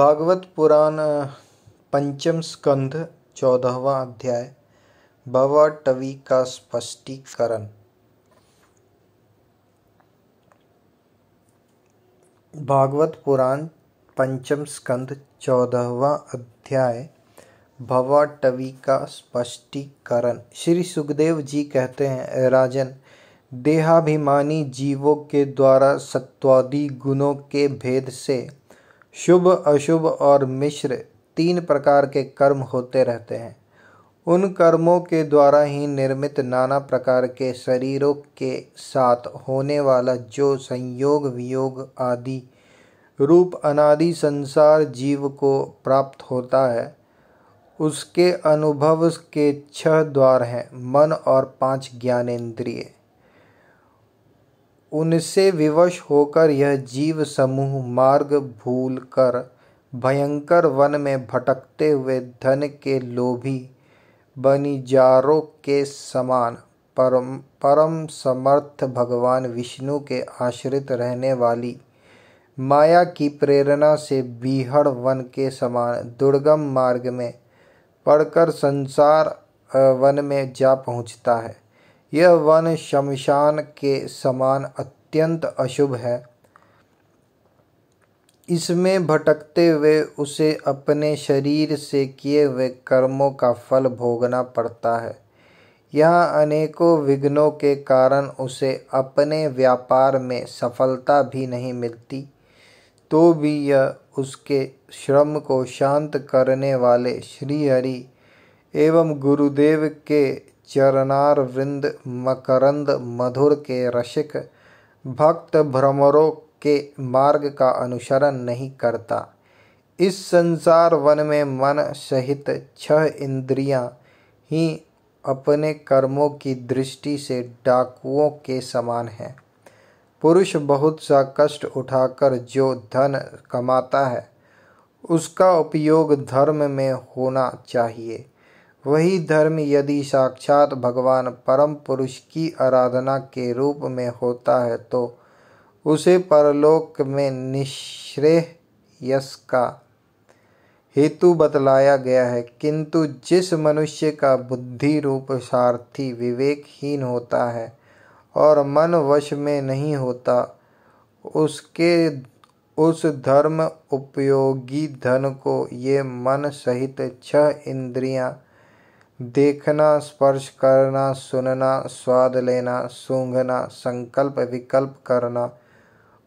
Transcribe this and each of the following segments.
भागवत पुराण पंचम स्कंध 14वां अध्याय भवटवी का स्पष्टीकरण। भागवत पुराण पंचम स्कंध 14वां अध्याय भवटवी का स्पष्टीकरण। श्री सुखदेव जी कहते हैं, राजन, देहाभिमानी जीवों के द्वारा सत्वादि गुणों के भेद से शुभ, अशुभ और मिश्र तीन प्रकार के कर्म होते रहते हैं। उन कर्मों के द्वारा ही निर्मित नाना प्रकार के शरीरों के साथ होने वाला जो संयोग वियोग आदि रूप अनादि संसार जीव को प्राप्त होता है, उसके अनुभव के 6 द्वार हैं, मन और 5 ज्ञानेंद्रिय। उनसे विवश होकर यह जीव समूह मार्ग भूल कर भयंकर वन में भटकते हुए धन के लोभी बनिजारों के समान परम समर्थ भगवान विष्णु के आश्रित रहने वाली माया की प्रेरणा से बीहड़ वन के समान दुर्गम मार्ग में पड़कर संसार वन में जा पहुँचता है। यह वन शमशान के समान अत्यंत अशुभ है। इसमें भटकते हुए उसे अपने शरीर से किए हुए कर्मों का फल भोगना पड़ता है। यहाँ अनेकों विघ्नों के कारण उसे अपने व्यापार में सफलता भी नहीं मिलती, तो भी यह उसके श्रम को शांत करने वाले श्री हरि एवं गुरुदेव के चरणार वृंद मकरंद मधुर के रसिक भक्त भ्रमरों के मार्ग का अनुसरण नहीं करता। इस संसार वन में मन सहित 6 इंद्रियां ही अपने कर्मों की दृष्टि से डाकुओं के समान हैं। पुरुष बहुत सा कष्ट उठाकर जो धन कमाता है, उसका उपयोग धर्म में होना चाहिए। वही धर्म यदि साक्षात भगवान परम पुरुष की आराधना के रूप में होता है, तो उसे परलोक में निःश्रेयस का हेतु बतलाया गया है। किंतु जिस मनुष्य का बुद्धि रूप सारथी विवेकहीन होता है और मन वश में नहीं होता, उसके उस धर्म उपयोगी धन को ये मन सहित 6 इंद्रियां देखना, स्पर्श करना, सुनना, स्वाद लेना, सूंघना, संकल्प विकल्प करना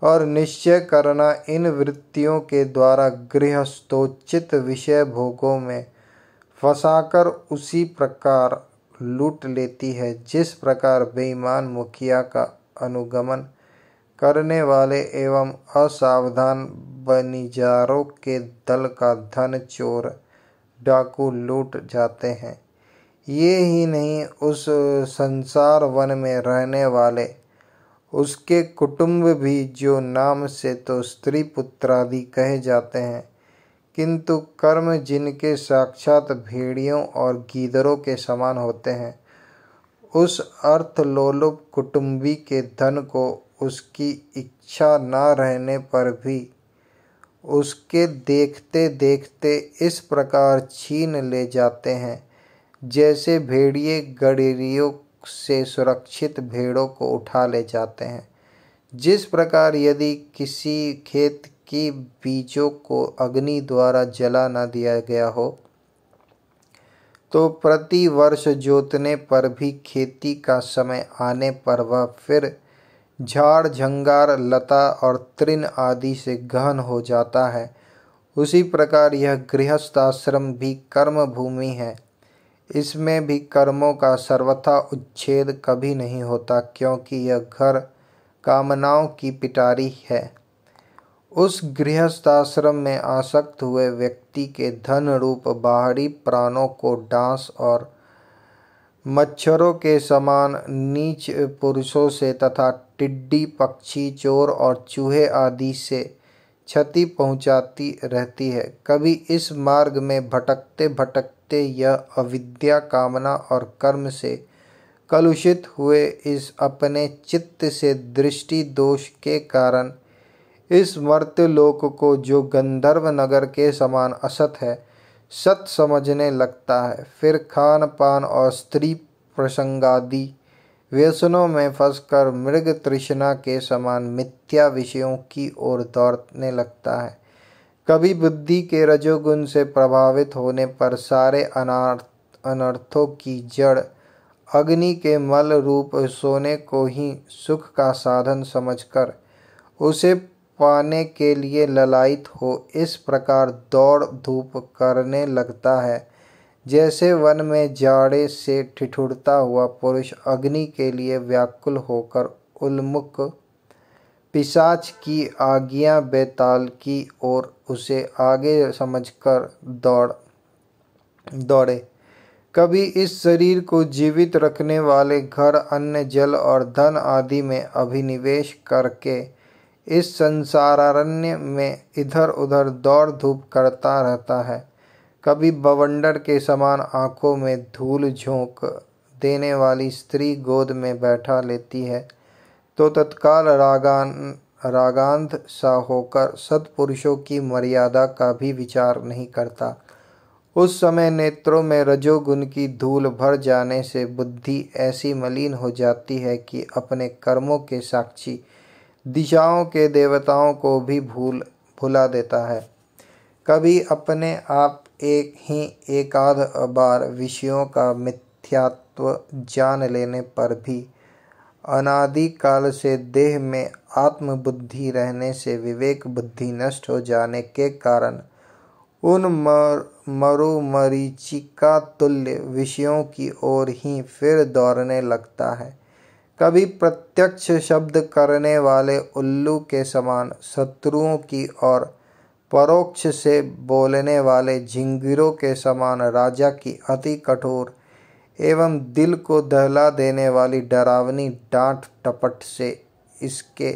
और निश्चय करना, इन वृत्तियों के द्वारा गृहस्थोचित विषय भोगों में फंसाकर उसी प्रकार लूट लेती है जिस प्रकार बेईमान मुखिया का अनुगमन करने वाले एवं असावधान बनिजारों के दल का धन चोर डाकू लूट जाते हैं। ये ही नहीं, उस संसार वन में रहने वाले उसके कुटुंब भी, जो नाम से तो स्त्री पुत्रादि कहे जाते हैं, किंतु कर्म जिनके साक्षात भेड़ियों और गीदड़ों के समान होते हैं, उस अर्थलोलुप कुटुंबी के धन को उसकी इच्छा न रहने पर भी उसके देखते देखते इस प्रकार छीन ले जाते हैं, जैसे भेड़िए गड़ेरियों से सुरक्षित भेड़ों को उठा ले जाते हैं। जिस प्रकार यदि किसी खेत की बीजों को अग्नि द्वारा जला न दिया गया हो, तो प्रति वर्ष जोतने पर भी खेती का समय आने पर वह फिर झाड़ झंगार लता और तृण आदि से गहन हो जाता है। उसी प्रकार यह गृहस्थ आश्रम भी कर्म भूमि है। इसमें भी कर्मों का सर्वथा उच्छेद कभी नहीं होता, क्योंकि यह घर कामनाओं की पिटारी है। उस गृहस्थ आश्रम में आसक्त हुए व्यक्ति के धन रूप बाहरी प्राणों को डांस और मच्छरों के समान नीच पुरुषों से तथा टिड्डी, पक्षी, चोर और चूहे आदि से क्षति पहुंचाती रहती है। कभी इस मार्ग में भटकते भटकते यह अविद्या, कामना और कर्म से कलुषित हुए इस अपने चित्त से दृष्टि दोष के कारण इस मर्त्यलोक को जो गंधर्व नगर के समान असत है सत समझने लगता है, फिर खान पान और स्त्री प्रसंगादि व्यसनों में फंसकर मृग तृष्णा के समान मिथ्या विषयों की ओर दौड़ने लगता है। कभी बुद्धि के रजोगुण से प्रभावित होने पर सारे अनर्थों की जड़ अग्नि के मल रूप सोने को ही सुख का साधन समझकर उसे पाने के लिए ललायित हो इस प्रकार दौड़ धूप करने लगता है जैसे वन में जाड़े से ठिठुरता हुआ पुरुष अग्नि के लिए व्याकुल होकर उन्मुख पिशाच की आज्ञा बेताल की ओर उसे आगे समझकर दौड़े। कभी इस शरीर को जीवित रखने वाले घर अन्न जल और धन आदि में अभिनिवेश करके इस संसारारण्य में इधर उधर दौड़ धूप करता रहता है। कभी बवंडर के समान आंखों में धूल झोंक देने वाली स्त्री गोद में बैठा लेती है तो तत्काल रागांध सा होकर सत्पुरुषों की मर्यादा का भी विचार नहीं करता। उस समय नेत्रों में रजोगुण की धूल भर जाने से बुद्धि ऐसी मलिन हो जाती है कि अपने कर्मों के साक्षी दिशाओं के देवताओं को भी भुला देता है। कभी अपने आप एकाध बार विषयों का मिथ्यात्व जान लेने पर भी अनादि काल से देह में आत्मबुद्धि रहने से विवेक बुद्धि नष्ट हो जाने के कारण उन मरुमरीचिका तुल्य विषयों की ओर ही फिर दौड़ने लगता है। कभी प्रत्यक्ष शब्द करने वाले उल्लू के समान शत्रुओं की और परोक्ष से बोलने वाले झिंगुरों के समान राजा की अति कठोर एवं दिल को दहला देने वाली डरावनी डांट टपट से इसके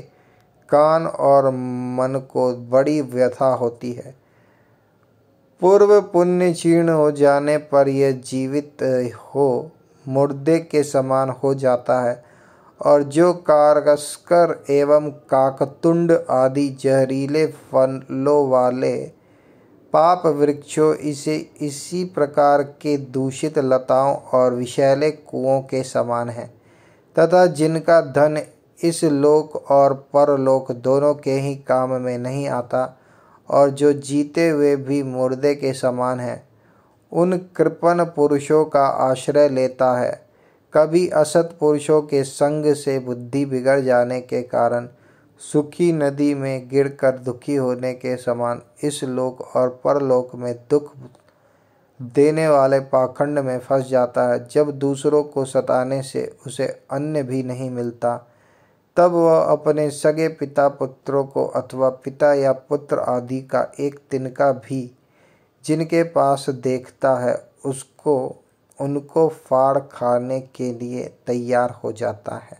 कान और मन को बड़ी व्यथा होती है। पूर्व पुण्य क्षीण हो जाने पर यह जीवित हो मुर्दे के समान हो जाता है और जो कारस्कर एवं काकतुंड आदि जहरीले फलों वाले पाप वृक्षों इसे इसी प्रकार के दूषित लताओं और विषैले कुओं के समान है तथा जिनका धन इस लोक और परलोक दोनों के ही काम में नहीं आता और जो जीते हुए भी मुर्दे के समान है उन कृपण पुरुषों का आश्रय लेता है। कभी असत पुरुषों के संग से बुद्धि बिगड़ जाने के कारण सुखी नदी में गिरकर दुखी होने के समान इस लोक और परलोक में दुख देने वाले पाखंड में फंस जाता है। जब दूसरों को सताने से उसे अन्न भी नहीं मिलता तब वह अपने सगे पिता पुत्रों को अथवा पिता या पुत्र आदि का एक तिनका भी जिनके पास देखता है उनको फाड़ खाने के लिए तैयार हो जाता है।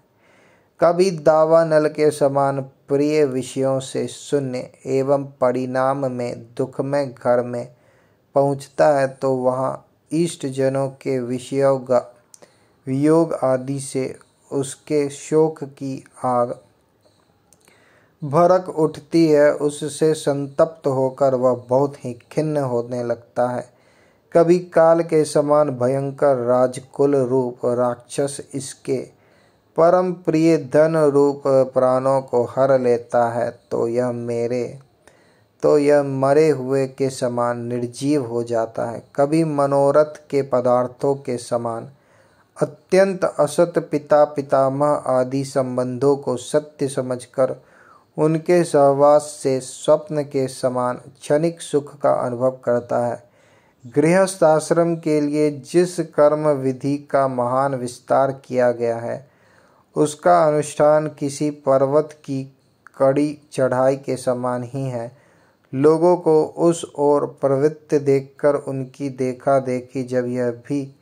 कभी दावानल के समान प्रिय विषयों से शून्य एवं परिणाम में दुखमय घर में पहुँचता है तो वहाँ इष्ट जनों के वियोग आदि से उसके शोक की आग भड़क उठती है। उससे संतप्त होकर वह बहुत ही खिन्न होने लगता है। कभी काल के समान भयंकर राजकुल रूप राक्षस इसके परम प्रिय धन रूप प्राणों को हर लेता है तो यह मरे हुए के समान निर्जीव हो जाता है। कभी मनोरथ के पदार्थों के समान अत्यंत असत पिता पितामह आदि संबंधों को सत्य समझकर उनके सहवास से स्वप्न के समान क्षणिक सुख का अनुभव करता है। गृहस्थ आश्रम के लिए जिस कर्म विधि का महान विस्तार किया गया है उसका अनुष्ठान किसी पर्वत की कड़ी चढ़ाई के समान ही है। लोगों को उस ओर प्रवृत्त देखकर उनकी देखा देखी जब यह भी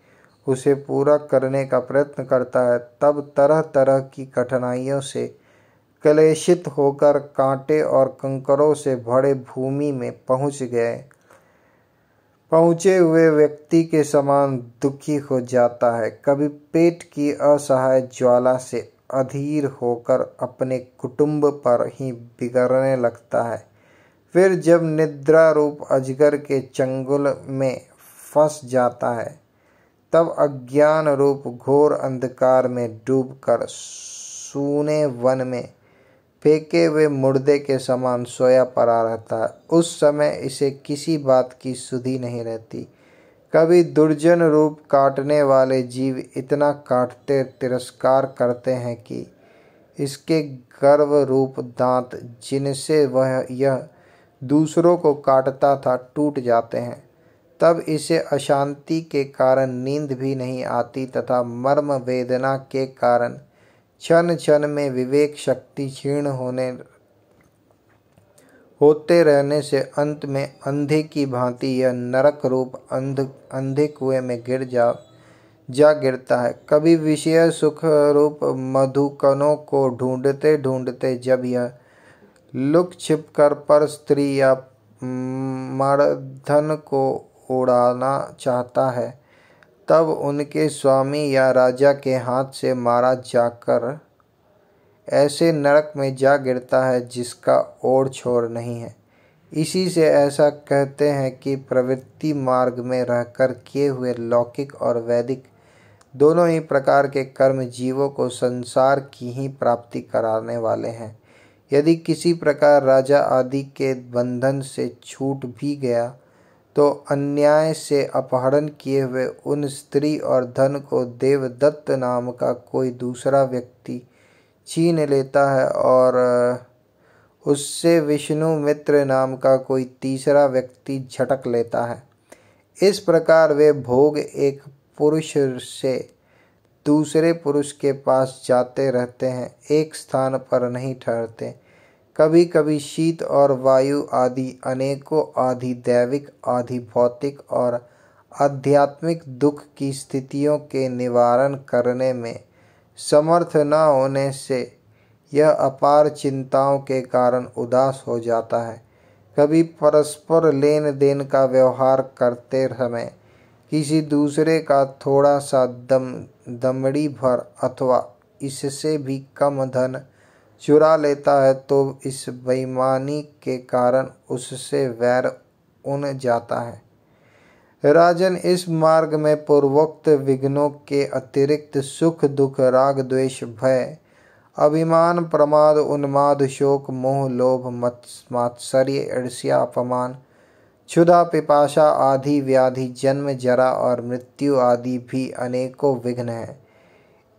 उसे पूरा करने का प्रयत्न करता है तब तरह तरह की कठिनाइयों से क्लेशित होकर कांटे और कंकरों से भरे भूमि में पहुँचे हुए व्यक्ति के समान दुखी हो जाता है। कभी पेट की असहाय ज्वाला से अधीर होकर अपने कुटुंब पर ही बिगड़ने लगता है। फिर जब निद्रा रूप अजगर के चंगुल में फंस जाता है, तब अज्ञान रूप घोर अंधकार में डूबकर सूने वन में फेंके हुए मुर्दे के समान सोया पड़ा रहता है। उस समय इसे किसी बात की सुधि नहीं रहती। कभी दुर्जन रूप काटने वाले जीव इतना काटते तिरस्कार करते हैं कि इसके गर्व रूप दांत, जिनसे वह यह दूसरों को काटता था, टूट जाते हैं। तब इसे अशांति के कारण नींद भी नहीं आती तथा मर्म वेदना के कारण क्षण क्षण में विवेक शक्ति क्षीण होते रहने से अंत में अंधे की भांति यह नरक रूप अंधे कुएं में जा गिरता है। कभी विषय सुख रूप मधुकणों को ढूंढते ढूंढते जब यह लुक छिप कर पर स्त्री या मर्दधन को उड़ाना चाहता है, तब उनके स्वामी या राजा के हाथ से मारा जाकर ऐसे नरक में जा गिरता है जिसका ओर छोर नहीं है। इसी से ऐसा कहते हैं कि प्रवृत्ति मार्ग में रहकर किए हुए लौकिक और वैदिक दोनों ही प्रकार के कर्म जीवों को संसार की ही प्राप्ति कराने वाले हैं। यदि किसी प्रकार राजा आदि के बंधन से छूट भी गया, तो अन्याय से अपहरण किए हुए उन स्त्री और धन को देवदत्त नाम का कोई दूसरा व्यक्ति छीन लेता है और उससे विष्णु मित्र नाम का कोई तीसरा व्यक्ति झटक लेता है। इस प्रकार वे भोग एक पुरुष से दूसरे पुरुष के पास जाते रहते हैं, एक स्थान पर नहीं ठहरते। कभी कभी शीत और वायु आदि अनेकों आदि दैविक, आदि भौतिक और आध्यात्मिक दुख की स्थितियों के निवारण करने में समर्थ न होने से यह अपार चिंताओं के कारण उदास हो जाता है। कभी परस्पर लेन देन का व्यवहार करते समय किसी दूसरे का थोड़ा सा दमड़ी भर अथवा इससे भी कम धन चुरा लेता है, तो इस बेईमानी के कारण उससे वैर उन जाता है। राजन, इस मार्ग में पूर्वोक्त विघ्नों के अतिरिक्त सुख दुख, राग द्वेष, भय, अभिमान, प्रमाद, उन्माद, शोक, मोह, लोभ, मात्सर्य, ईर्ष्या, अपमान, क्षुधा, पिपाशा आदि व्याधि, जन्म, जरा और मृत्यु आदि भी अनेकों विघ्न हैं।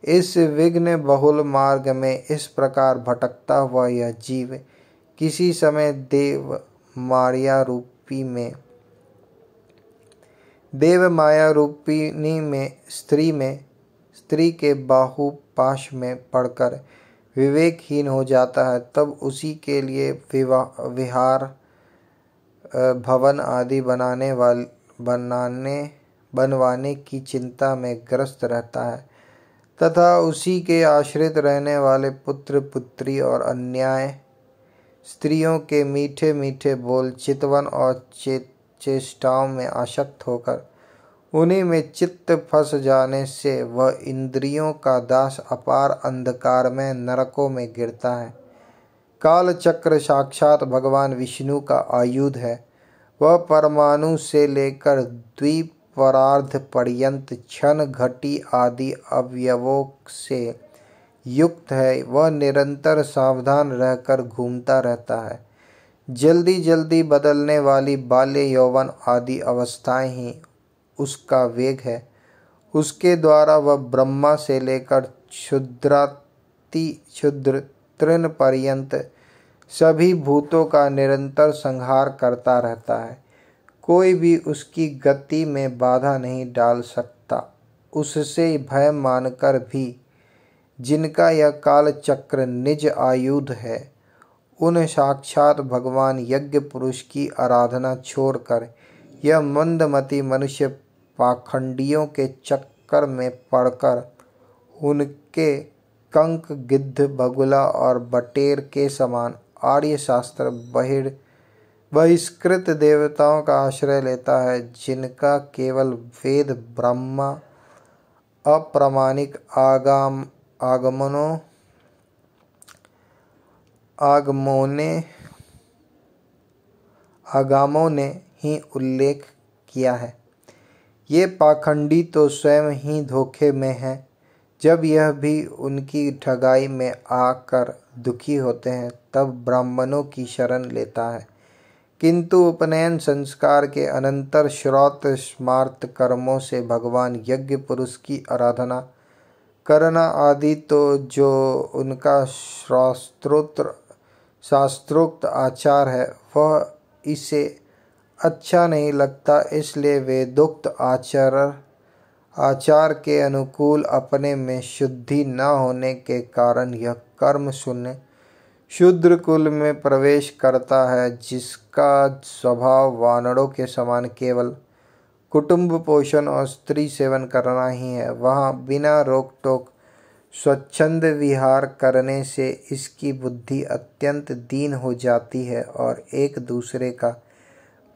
इस विघ्न बहुल मार्ग में इस प्रकार भटकता हुआ यह जीव किसी समय देव माया रूपिणी में स्त्री के बाहुपाश में पड़कर विवेकहीन हो जाता है। तब उसी के लिए विहार भवन आदि बनवाने की चिंता में ग्रस्त रहता है तथा उसी के आश्रित रहने वाले पुत्र पुत्री और अन्याय स्त्रियों के मीठे मीठे बोल, चितवन और चेष्टाओं में आसक्त होकर उन्हीं में चित्त फंस जाने से वह इंद्रियों का दास अपार अंधकार में नरकों में गिरता है। काल चक्र साक्षात भगवान विष्णु का आयुध है। वह परमाणु से लेकर द्वीप परार्ध पर्यंत क्षण घटी आदि अवयवों से युक्त है। वह निरंतर सावधान रहकर घूमता रहता है। जल्दी जल्दी बदलने वाली बाल्य, यौवन आदि अवस्थाएं ही उसका वेग है। उसके द्वारा वह ब्रह्मा से लेकर क्षुद्र तृण पर्यंत सभी भूतों का निरंतर संहार करता रहता है। कोई भी उसकी गति में बाधा नहीं डाल सकता। उससे भय मानकर भी जिनका यह काल चक्र निज आयुध है, उन साक्षात भगवान यज्ञ पुरुष की आराधना छोड़कर यह मंदमती मनुष्य पाखंडियों के चक्कर में पड़कर उनके कंक, गिद्ध, बगुला और बटेर के समान आर्य शास्त्र बहिष्कृत देवताओं का आश्रय लेता है, जिनका केवल वेद ब्रह्मा अप्रामाणिक आगमनों आगमों ने ही उल्लेख किया है। ये पाखंडी तो स्वयं ही धोखे में हैं। जब यह भी उनकी ठगाई में आकर दुखी होते हैं तब ब्राह्मणों की शरण लेता है। किंतु उपनयन संस्कार के अनंतर श्रौत स्मार्त कर्मों से भगवान यज्ञ पुरुष की आराधना करना आदि तो जो उनका शास्त्रोक्त आचार है वह इसे अच्छा नहीं लगता, इसलिए वेदोक्त आचार के अनुकूल अपने में शुद्धि न होने के कारण यह कर्म शून्य शूद्र कुल में प्रवेश करता है, जिसका स्वभाव वानरों के समान केवल कुटुंब पोषण और स्त्री सेवन करना ही है। वहाँ बिना रोक टोक स्वच्छंद विहार करने से इसकी बुद्धि अत्यंत दीन हो जाती है और एक दूसरे का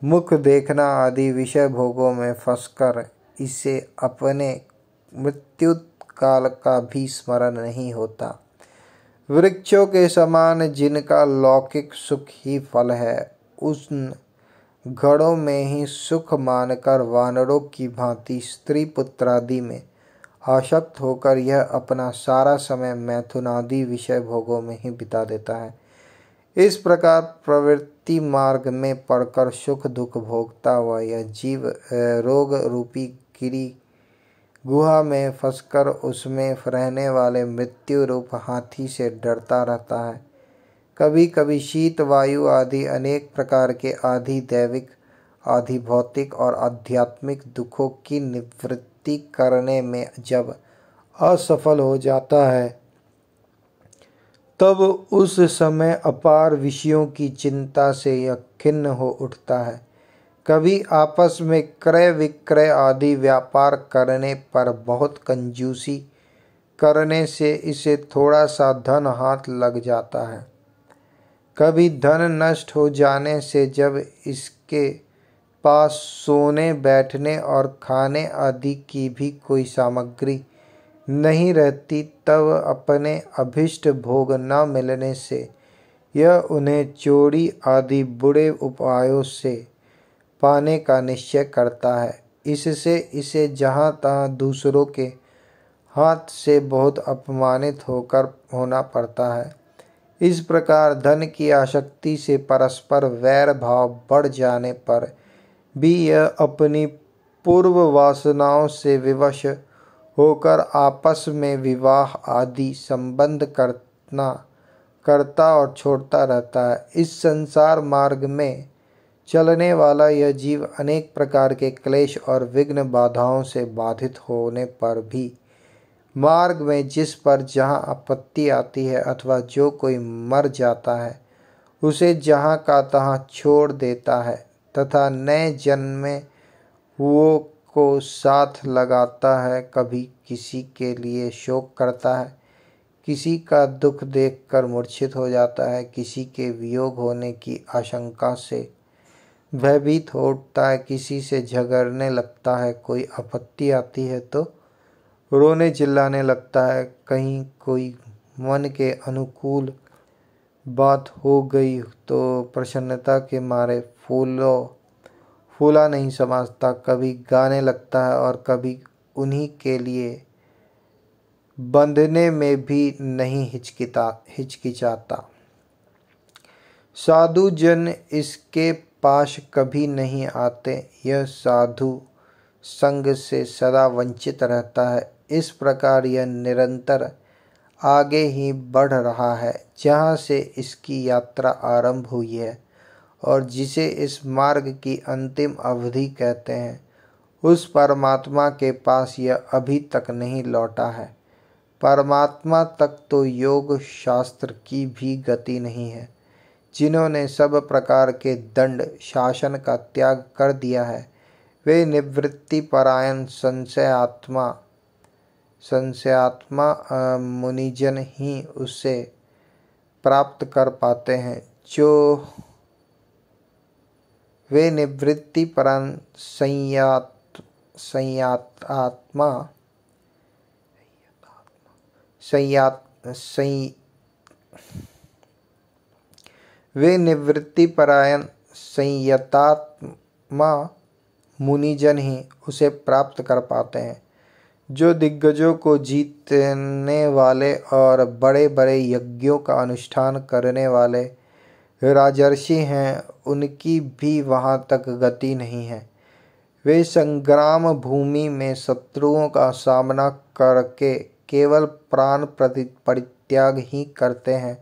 मुख देखना आदि विषय भोगों में फंसकर इसे अपने मृत्यु काल का भी स्मरण नहीं होता। वृक्षों के समान जिनका लौकिक सुख ही फल है, उन घड़ों में ही सुख मानकर वानरों की भांति स्त्री पुत्रादि में आसक्त होकर यह अपना सारा समय मैथुनादि विषय भोगों में ही बिता देता है। इस प्रकार प्रवृत्ति मार्ग में पड़कर सुख दुख भोगता हुआ यह जीव रोग रूपी गिरी गुहा में फंसकर उसमें रहने वाले मृत्यु रूप हाथी से डरता रहता है। कभी कभी शीत वायु आदि अनेक प्रकार के आधि दैविक आधि भौतिक और आध्यात्मिक दुखों की निवृत्ति करने में जब असफल हो जाता है तब उस समय अपार विषयों की चिंता से यह खिन्न हो उठता है। कभी आपस में क्रय विक्रय आदि व्यापार करने पर बहुत कंजूसी करने से इसे थोड़ा सा धन हाथ लग जाता है। कभी धन नष्ट हो जाने से जब इसके पास सोने बैठने और खाने आदि की भी कोई सामग्री नहीं रहती तब अपने अभिष्ट भोग न मिलने से यह उन्हें चोरी आदि बुरे उपायों से पाने का निश्चय करता है। इससे इसे जहाँ तहाँ दूसरों के हाथ से बहुत अपमानित होना पड़ता है। इस प्रकार धन की आसक्ति से परस्पर वैर भाव बढ़ जाने पर भी यह अपनी पूर्व वासनाओं से विवश होकर आपस में विवाह आदि संबंध करता और छोड़ता रहता है। इस संसार मार्ग में चलने वाला यह जीव अनेक प्रकार के क्लेश और विघ्न बाधाओं से बाधित होने पर भी मार्ग में जिस पर जहाँ आपत्ति आती है अथवा जो कोई मर जाता है उसे जहाँ का तहाँ छोड़ देता है तथा नए जन्मे हुओं को साथ लगाता है। कभी किसी के लिए शोक करता है, किसी का दुख देखकर मूर्छित हो जाता है, किसी के वियोग होने की आशंका से भयभीत हो उठता है, किसी से झगड़ने लगता है, कोई आपत्ति आती है तो रोने चिल्लाने लगता है, कहीं कोई मन के अनुकूल बात हो गई तो प्रसन्नता के मारे फूला नहीं समझता, कभी गाने लगता है और कभी उन्हीं के लिए बंधने में भी नहीं हिचकिचाता। साधु जन इसके पास कभी नहीं आते, यह साधु संग से सदा वंचित रहता है। इस प्रकार यह निरंतर आगे ही बढ़ रहा है जहाँ से इसकी यात्रा आरंभ हुई है और जिसे इस मार्ग की अंतिम अवधि कहते हैं, उस परमात्मा के पास यह अभी तक नहीं लौटा है। परमात्मा तक तो योग शास्त्र की भी गति नहीं है। जिन्होंने सब प्रकार के दंड शासन का त्याग कर दिया है वे निवृत्ति परायण संशयात्मा मुनिजन ही उसे प्राप्त कर पाते हैं। जो वे निवृत्ति परायण वे निवृत्ति परायण संयतात्मा मुनिजन ही उसे प्राप्त कर पाते हैं। जो दिग्गजों को जीतने वाले और बड़े बड़े यज्ञों का अनुष्ठान करने वाले राजर्षि हैं, उनकी भी वहाँ तक गति नहीं है। वे संग्राम भूमि में शत्रुओं का सामना करके केवल प्राण परित्याग ही करते हैं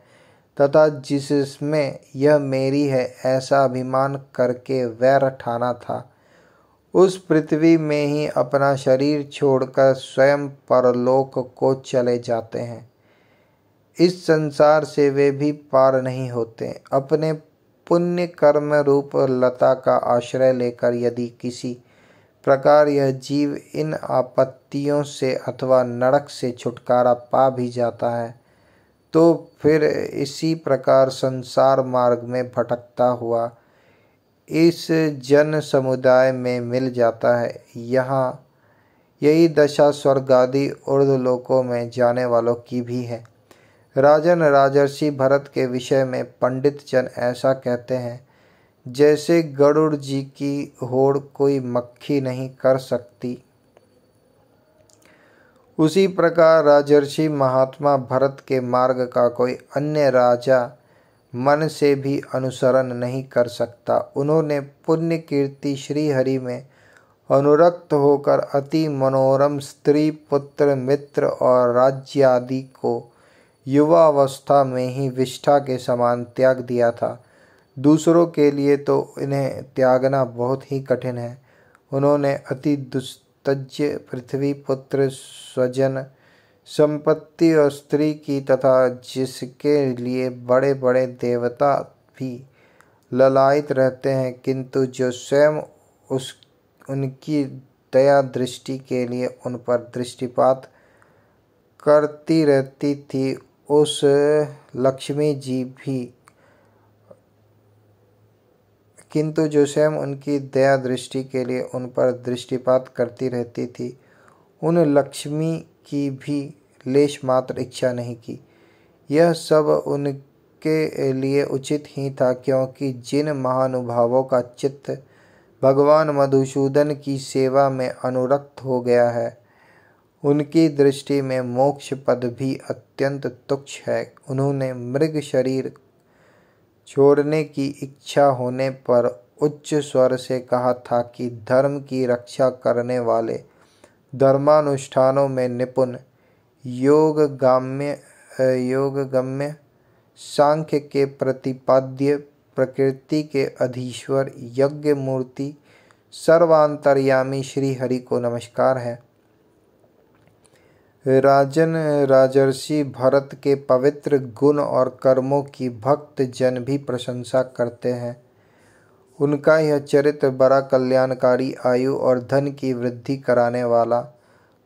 तथा जिसमें यह मेरी है ऐसा अभिमान करके वैर ठाना था, उस पृथ्वी में ही अपना शरीर छोड़कर स्वयं परलोक को चले जाते हैं। इस संसार से वे भी पार नहीं होते। अपने पुण्य कर्म रूप लता का आश्रय लेकर यदि किसी प्रकार यह जीव इन आपत्तियों से अथवा नरक से छुटकारा पा भी जाता है, तो फिर इसी प्रकार संसार मार्ग में भटकता हुआ इस जन समुदाय में मिल जाता है। यहाँ यही दशा स्वर्ग आदि ऊर्ध्वलोकों में जाने वालों की भी है। राजन, राजर्षि भरत के विषय में पंडित जन ऐसा कहते हैं, जैसे गरुड़ जी की होड़ कोई मक्खी नहीं कर सकती, उसी प्रकार राजर्षि महात्मा भरत के मार्ग का कोई अन्य राजा मन से भी अनुसरण नहीं कर सकता। उन्होंने पुण्य कीर्ति श्री हरि में अनुरक्त होकर अति मनोरम स्त्री, पुत्र, मित्र और राज्य आदि को युवावस्था में ही विष्ठा के समान त्याग दिया था। दूसरों के लिए तो इन्हें त्यागना बहुत ही कठिन है। उन्होंने अति दुस्तज्य पृथ्वी, पुत्र, स्वजन, संपत्ति और स्त्री की तथा जिसके लिए बड़े बड़े देवता भी ललायित रहते हैं, किंतु जो स्वयं उनकी दया दृष्टि के लिए उन पर दृष्टिपात करती रहती थी, उस लक्ष्मी जी भी किंतु जो स्वयं उनकी दया दृष्टि के लिए उन पर दृष्टिपात करती रहती थी, उन लक्ष्मी की भी लेश मात्र इच्छा नहीं की। यह सब उनके लिए उचित ही था, क्योंकि जिन महानुभावों का चित्त भगवान मधुसूदन की सेवा में अनुरक्त हो गया है, उनकी दृष्टि में मोक्ष पद भी अत्यंत तुच्छ है। उन्होंने मृग शरीर छोड़ने की इच्छा होने पर उच्च स्वर से कहा था कि धर्म की रक्षा करने वाले, धर्मानुष्ठानों में निपुण, योगगम्य, सांख्य के प्रतिपाद्य, प्रकृति के अधीश्वर, यज्ञ मूर्ति, सर्वांतर्यामी श्री हरि को नमस्कार है। राजन, राजर्षि भरत के पवित्र गुण और कर्मों की भक्त जन भी प्रशंसा करते हैं। उनका यह चरित्र बड़ा कल्याणकारी, आयु और धन की वृद्धि कराने वाला,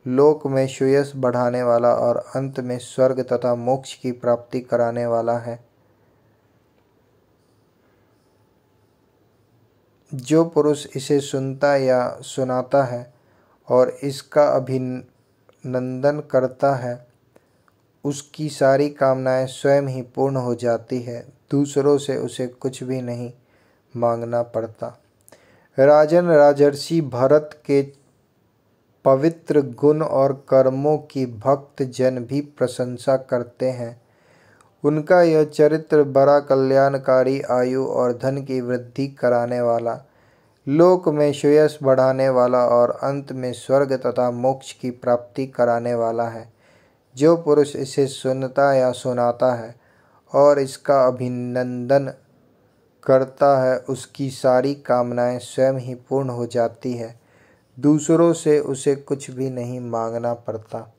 लोक में श्रेयस बढ़ाने वाला और अंत में स्वर्ग तथा मोक्ष की प्राप्ति कराने वाला है। जो पुरुष इसे सुनता या सुनाता है और इसका अभिनंदन करता है, उसकी सारी कामनाएं स्वयं ही पूर्ण हो जाती है। दूसरों से उसे कुछ भी नहीं मांगना पड़ता। राजन, राजर्षि भरत के पवित्र गुण और कर्मों की भक्त जन भी प्रशंसा करते हैं। उनका यह चरित्र बड़ा कल्याणकारी, आयु और धन की वृद्धि कराने वाला, लोक में श्रेयस बढ़ाने वाला और अंत में स्वर्ग तथा मोक्ष की प्राप्ति कराने वाला है। जो पुरुष इसे सुनता या सुनाता है और इसका अभिनंदन करता है, उसकी सारी कामनाएं स्वयं ही पूर्ण हो जाती है। दूसरों से उसे कुछ भी नहीं मांगना पड़ता।